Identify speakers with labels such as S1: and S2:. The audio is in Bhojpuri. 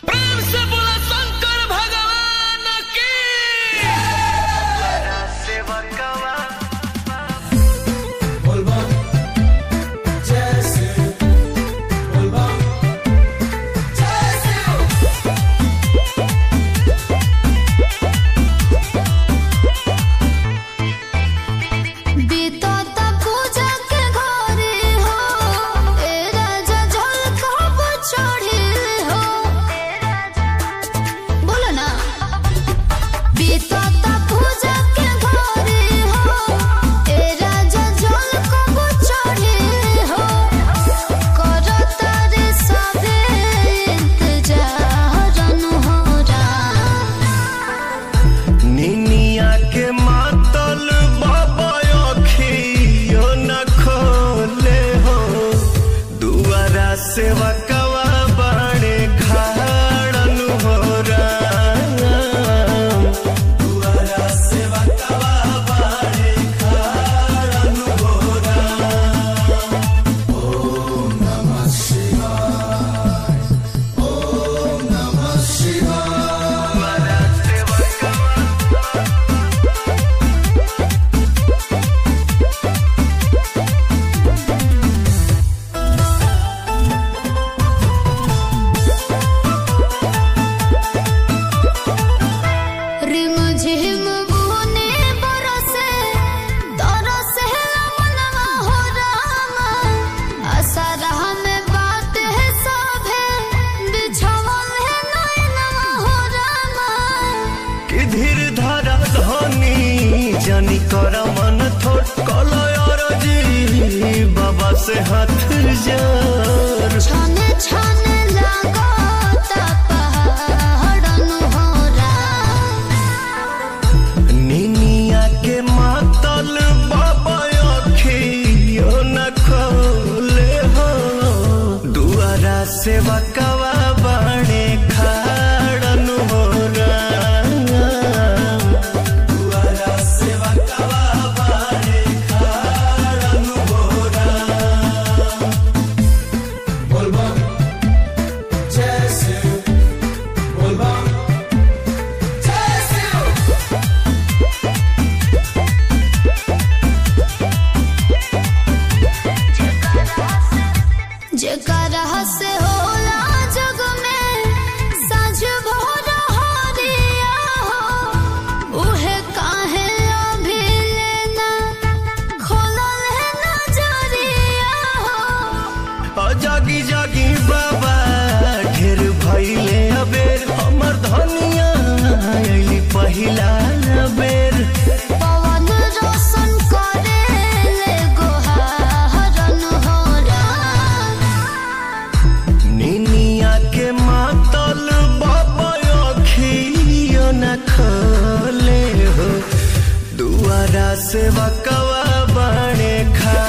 S1: प्रेम से बोला शंकर भगवान की।
S2: सेवा कवा बाड़े खाड़न हो राम, दुआरा सेवा कवा बाड़े खाड़न हो राम। ओम नमः शिवाय, ओम नमः शिवाय। धीर धारा धनी जानी कर मन थोड़ कलयर जी बाबा से हाथ जोड़।
S3: छाने छाने लागता पहाड़न हो राम,
S2: निनिया के मातल बाबा अखियो न खोले हो, दुआरा सेवा कवा बाड़े खाड़न हो राम, दुआरा सेवा कवा बाड़े खाड़न हो राम। बोल बम जय शिव, बोल बम जय शिव।
S3: जेकरा से होला जग में साँझ भोर हरिया हो, उहे काहे अभी लेना खोलल है नजरिया हो।
S2: जागी जागी बाबा ढेर भइले अबेर, हमर धनिया अइली पहिला बेर।
S3: पवन रोशन करेले गोहारन हो राम,
S2: निनिया के मातल बाबा अखियो न खोले हो, दुआरा सेवा कवा बाड़े खा